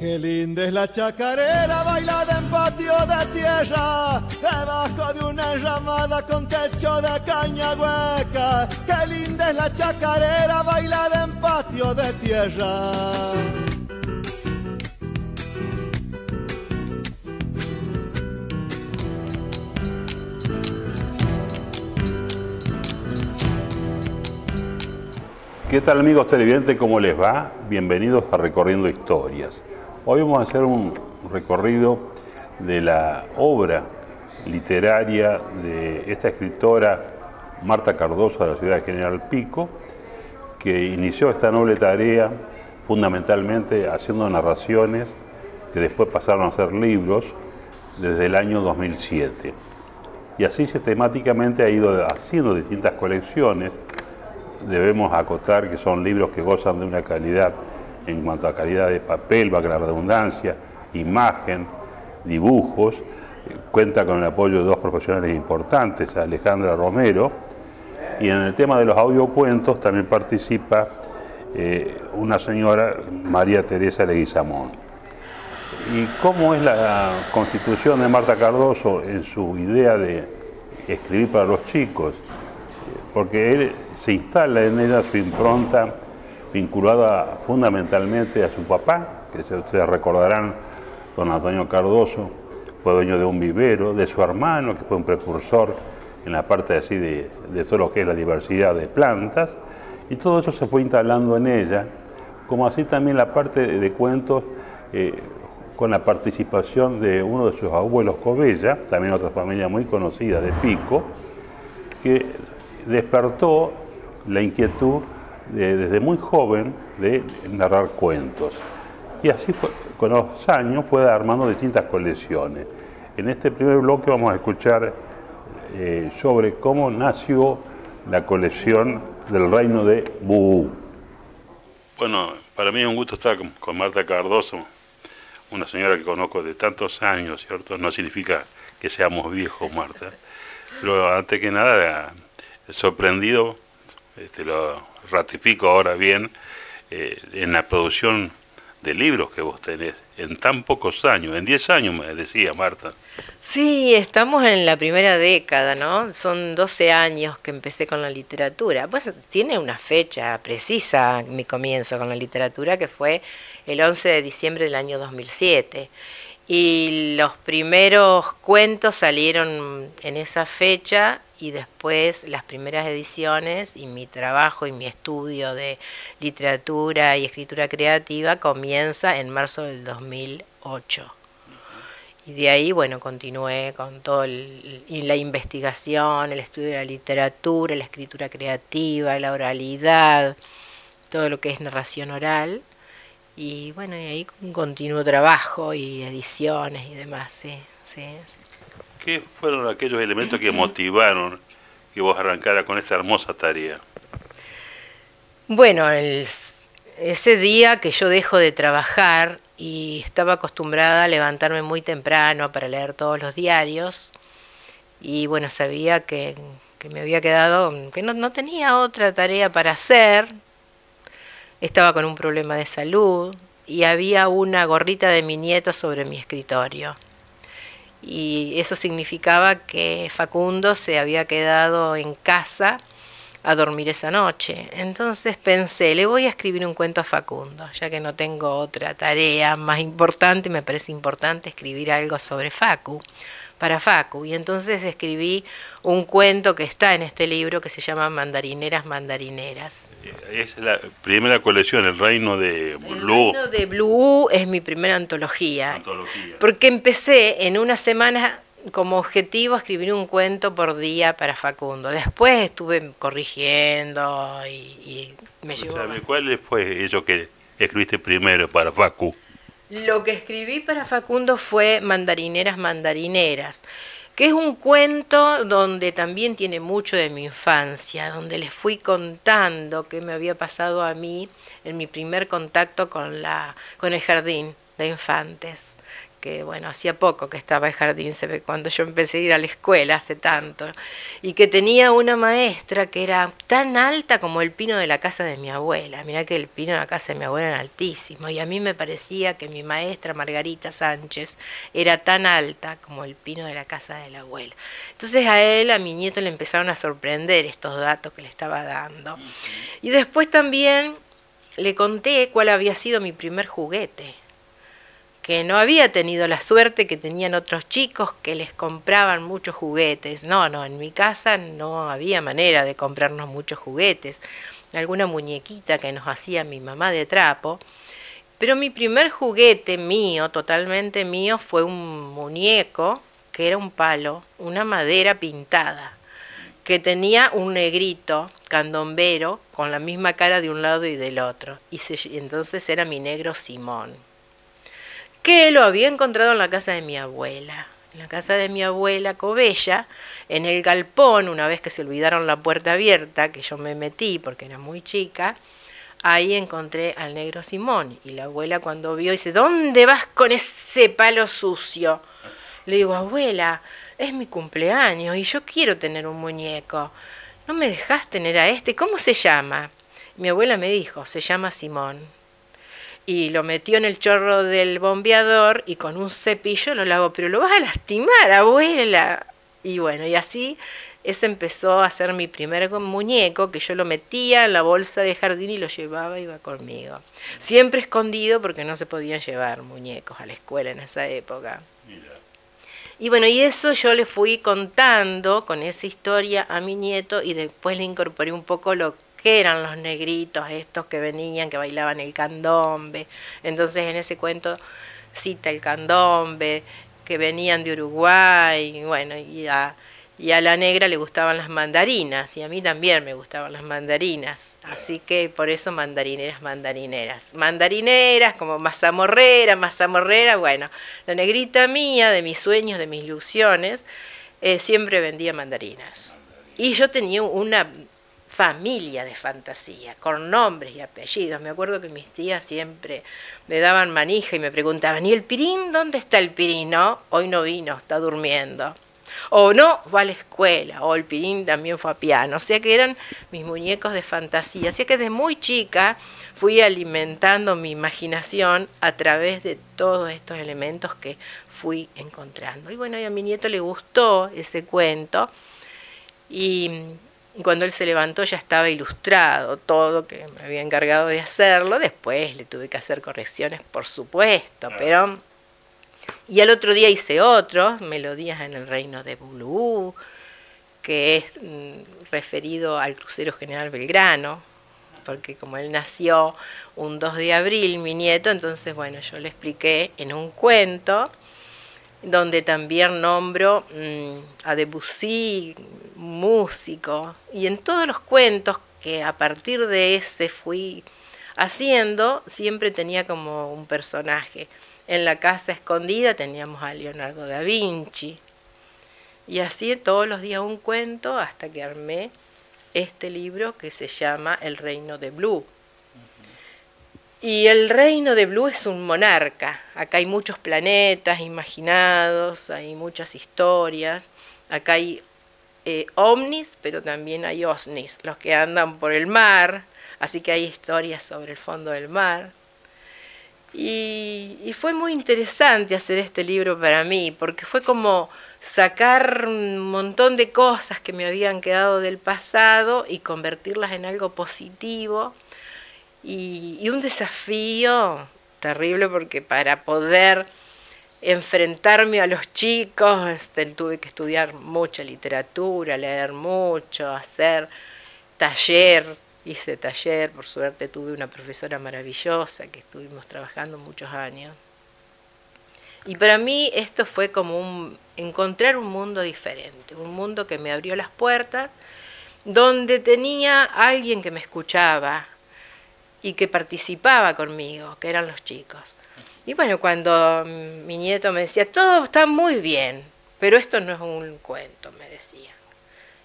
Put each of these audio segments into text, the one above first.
Qué linda es la chacarera bailada en patio de tierra, debajo de una enramada con techo de caña hueca. Qué linda es la chacarera bailada en patio de tierra. ¿Qué tal, amigos televidentes? ¿Cómo les va? Bienvenidos a Recorriendo Historias. Hoy vamos a hacer un recorrido de la obra literaria de esta escritora Marta Cardoso de la ciudad de General Pico, que inició esta noble tarea fundamentalmente haciendo narraciones que después pasaron a ser libros desde el año 2007. Y así sistemáticamente ha ido haciendo distintas colecciones. Debemos acotar que son libros que gozan de una calidad en cuanto a calidad de papel, valga la redundancia, imagen, dibujos. Cuenta con el apoyo de dos profesionales importantes, Alejandra Romero, y en el tema de los audiocuentos también participa una señora, María Teresa Leguizamón. ¿Y cómo es la constitución de Marta Cardoso en su idea de escribir para los chicos? Porque él se instala en ella su impronta vinculada fundamentalmente a su papá, que ustedes recordarán, don Antonio Cardoso, fue dueño de un vivero, de su hermano, que fue un precursor en la parte así de todo lo que es la diversidad de plantas, y todo eso se fue instalando en ella, como así también la parte de cuentos con la participación de uno de sus abuelos Covella, también otra familia muy conocida de Pico, que despertó la inquietud desde muy joven de narrar cuentos. Y así fue, con los años fue armando distintas colecciones. En este primer bloque vamos a escuchar sobre cómo nació la colección del Reino de Buú. Bueno, para mí es un gusto estar con Marta Cardoso, una señora que conozco de tantos años, ¿cierto? No significa que seamos viejos, Marta, pero antes que nada sorprendido, lo ratifico ahora bien, en la producción de libros que vos tenés en tan pocos años, en 10 años me decía Marta. Sí, estamos en la primera década, ¿no? Son 12 años que empecé con la literatura. Pues tiene una fecha precisa mi comienzo con la literatura, que fue el 11 de diciembre del año 2007. Y los primeros cuentos salieron en esa fecha y después las primeras ediciones y mi trabajo y mi estudio de literatura y escritura creativa comienza en marzo del 2008. Y de ahí, bueno, continué con todo la investigación, el estudio de la literatura, la escritura creativa, la oralidad, todo lo que es narración oral. Y bueno, y ahí un continuo trabajo y ediciones y demás, sí. ¿Qué fueron aquellos elementos que motivaron que vos arrancaras con esta hermosa tarea? Bueno, ese día que yo dejo de trabajar y estaba acostumbrada a levantarme muy temprano para leer todos los diarios, y bueno, sabía que me había quedado, que no tenía otra tarea para hacer. Estaba con un problema de salud y había una gorrita de mi nieto sobre mi escritorio. Y eso significaba que Facundo se había quedado en casa a dormir esa noche. Entonces pensé, le voy a escribir un cuento a Facundo, ya que no tengo otra tarea más importante, me parece importante escribir algo sobre Facu, para Facu. Y entonces escribí un cuento que está en este libro que se llama Mandarineras, Mandarineras. Es la primera colección, El Reino de Blue. El Reino de Blue es mi primera antología. Porque empecé en una semana como objetivo a escribir un cuento por día para Facundo. Después estuve corrigiendo y me llevó. ¿Cuál fue eso que escribiste primero para Facu? Lo que escribí para Facundo fue Mandarineras, Mandarineras, que es un cuento donde también tiene mucho de mi infancia, donde les fui contando qué me había pasado a mí en mi primer contacto con el jardín de infantes, porque bueno, hacía poco que estaba en jardín, se ve cuando yo empecé a ir a la escuela hace tanto, y que tenía una maestra que era tan alta como el pino de la casa de mi abuela. Mirá que el pino de la casa de mi abuela era altísimo, y a mí me parecía que mi maestra Margarita Sánchez era tan alta como el pino de la casa de la abuela. Entonces a mi nieto le empezaron a sorprender estos datos que le estaba dando. Y después también le conté cuál había sido mi primer juguete, que no había tenido la suerte que tenían otros chicos que les compraban muchos juguetes. No, en mi casa no había manera de comprarnos muchos juguetes. Alguna muñequita que nos hacía mi mamá de trapo. Pero mi primer juguete mío, totalmente mío, fue un muñeco que era un palo, una madera pintada, que tenía un negrito candombero con la misma cara de un lado y del otro. Y entonces era mi negro Simón, que lo había encontrado en la casa de mi abuela. En la casa de mi abuela Cobella, en el galpón, una vez que se olvidaron la puerta abierta, que yo me metí porque era muy chica, ahí encontré al negro Simón. Y la abuela cuando vio dice, ¿dónde vas con ese palo sucio? Le digo, abuela, es mi cumpleaños y yo quiero tener un muñeco. ¿No me dejás tener a este? ¿Cómo se llama? Mi abuela me dijo, se llama Simón. Y lo metió en el chorro del bombeador y con un cepillo lo lavó. Pero lo vas a lastimar, abuela. Y bueno, y así ese empezó a ser mi primer muñeco, que yo lo metía en la bolsa de jardín y lo llevaba, iba conmigo. Siempre escondido porque no se podían llevar muñecos a la escuela en esa época. Mira. Y bueno, y eso yo le fui contando con esa historia a mi nieto y después le incorporé un poco lo que eran los negritos estos que venían, que bailaban el candombe. Entonces en ese cuento cita el candombe, que venían de Uruguay, bueno, y a la negra le gustaban las mandarinas, y a mí también me gustaban las mandarinas, así que por eso mandarineras. Mandarineras, como mazamorrera, bueno, la negrita mía, de mis sueños, de mis ilusiones, siempre vendía mandarinas. Y yo tenía una familia de fantasía, con nombres y apellidos. Me acuerdo que mis tías siempre me daban manija y me preguntaban, ¿y el Pirín? ¿Dónde está el Pirín? No, hoy no vino, está durmiendo. O no, fue a la escuela, o el Pirín también fue a piano. O sea que eran mis muñecos de fantasía. Así que desde muy chica fui alimentando mi imaginación a través de todos estos elementos que fui encontrando. Y bueno, y a mi nieto le gustó ese cuento, y cuando él se levantó ya estaba ilustrado todo, que me había encargado de hacerlo. Después le tuve que hacer correcciones, por supuesto, pero... Y al otro día hice otro, Melodías en el Reino de Blue, que es referido al crucero General Belgrano, porque como él nació un 2 de abril, mi nieto, entonces bueno, yo le expliqué en un cuento, donde también nombro a Debussy, músico, y en todos los cuentos que a partir de ese fui haciendo, siempre tenía como un personaje. En la casa escondida teníamos a Leonardo da Vinci, y así todos los días un cuento hasta que armé este libro que se llama El Reino de Blue. Y el Reino de Blue es un monarca. Acá hay muchos planetas imaginados, hay muchas historias. Acá hay ovnis, pero también hay osnis, los que andan por el mar. Así que hay historias sobre el fondo del mar. Y fue muy interesante hacer este libro para mí, porque fue como sacar un montón de cosas que me habían quedado del pasado y convertirlas en algo positivo. Y un desafío terrible, porque para poder enfrentarme a los chicos tuve que estudiar mucha literatura, leer mucho, hacer taller. Hice taller, por suerte tuve una profesora maravillosa que estuvimos trabajando muchos años. Y para mí esto fue como encontrar un mundo diferente, un mundo que me abrió las puertas, donde tenía alguien que me escuchaba y que participaba conmigo, que eran los chicos. Y bueno, cuando mi nieto me decía, todo está muy bien, pero esto no es un cuento, me decía.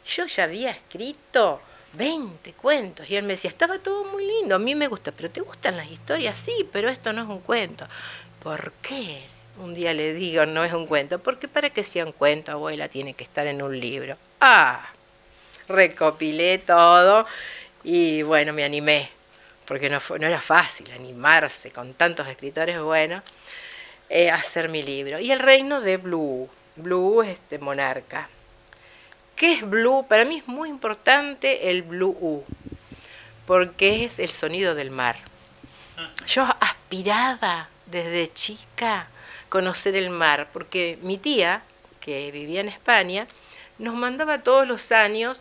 Yo ya había escrito 20 cuentos, y él me decía, estaba todo muy lindo, a mí me gusta, pero ¿te gustan las historias? Sí, pero esto no es un cuento. ¿Por qué? Un día le digo, no es un cuento, porque para que sea un cuento, abuela, tiene que estar en un libro. ¡Ah! Recopilé todo y bueno, me animé, porque no era fácil animarse con tantos escritores buenos a hacer mi libro. Y el reino de Blue. Blue es monarca. ¿Qué es Blue? Para mí es muy importante el Blue, porque es el sonido del mar. Yo aspiraba desde chica conocer el mar, porque mi tía, que vivía en España, nos mandaba todos los años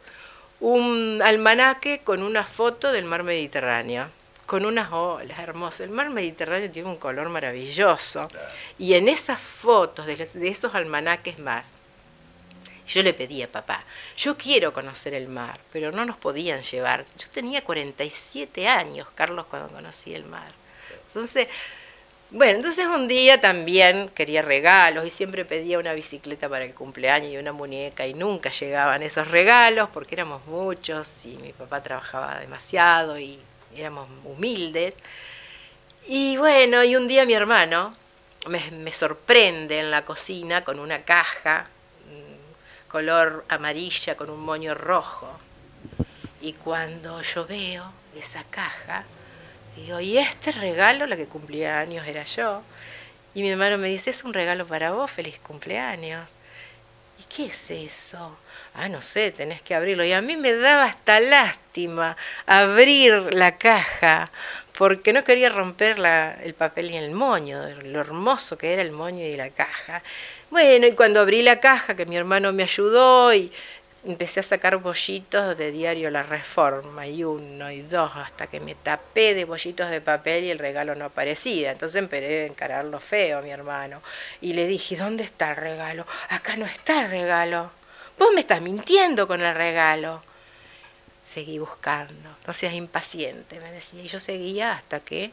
un almanaque con una foto del mar Mediterráneo, con unas olas hermosas. El mar Mediterráneo tiene un color maravilloso. Claro. Y en esas fotos de esos almanaques más, yo le pedí a papá, yo quiero conocer el mar, pero no nos podían llevar. Yo tenía 47 años, Carlos, cuando conocí el mar. Entonces un día también quería regalos y siempre pedía una bicicleta para el cumpleaños y una muñeca y nunca llegaban esos regalos porque éramos muchos y mi papá trabajaba demasiado y éramos humildes. Y bueno, y un día mi hermano me sorprende en la cocina con una caja color amarilla con un moño rojo. Y cuando yo veo esa caja, digo, ¿y este regalo? La que cumplía años era yo. Y mi hermano me dice, es un regalo para vos, feliz cumpleaños. ¿Y qué es eso? Ah, no sé, tenés que abrirlo. Y a mí me daba hasta lástima abrir la caja, porque no quería romper el papel y el moño, lo hermoso que era el moño y la caja. Bueno, y cuando abrí la caja, que mi hermano me ayudó y empecé a sacar bollitos de diario La Reforma, y 1 y 2, hasta que me tapé de bollitos de papel y el regalo no aparecía. Entonces empecé a encararlo feo a mi hermano. Y le dije, ¿dónde está el regalo? Acá no está el regalo. Vos me estás mintiendo con el regalo. Seguí buscando, no seas impaciente, me decía. Y yo seguía hasta que,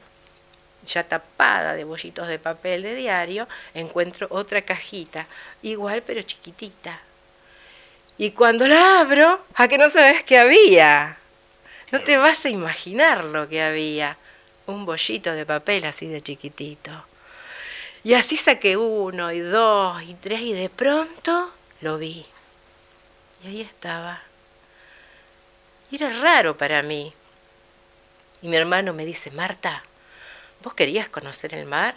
ya tapada de bollitos de papel de diario, encuentro otra cajita, igual pero chiquitita. Y cuando la abro, ¿a que no sabes qué había? No te vas a imaginar lo que había. Un bollito de papel así de chiquitito. Y así saqué 1 y 2 y 3 y de pronto lo vi. Y ahí estaba. Y era raro para mí. Y mi hermano me dice, Marta, ¿vos querías conocer el mar?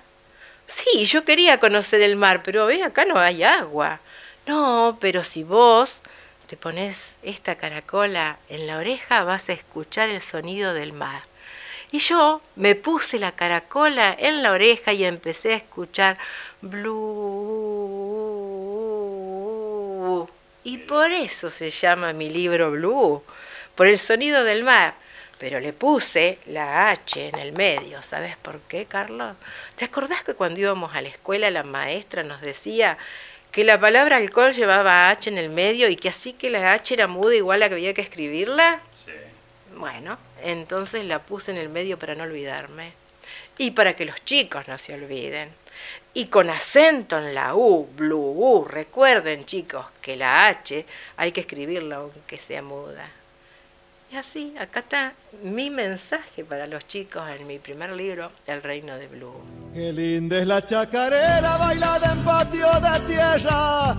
Sí, yo quería conocer el mar, pero ve, acá no hay agua. No, pero si vos te pones esta caracola en la oreja, vas a escuchar el sonido del mar. Y yo me puse la caracola en la oreja y empecé a escuchar Blue. Y por eso se llama mi libro Blue, por el sonido del mar. Pero le puse la H en el medio. ¿Sabes por qué, Carlos? ¿Te acordás que cuando íbamos a la escuela la maestra nos decía que la palabra alcohol llevaba H en el medio y que así que la H era muda igual a que había que escribirla? Sí. Bueno, entonces la puse en el medio para no olvidarme. Y para que los chicos no se olviden. Y con acento en la U, Blue. Recuerden, chicos, que la H hay que escribirla aunque sea muda. Y así, acá está mi mensaje para los chicos en mi primer libro, El Reino de Blue. Qué linda es la chacarera bailada en patio de tierra.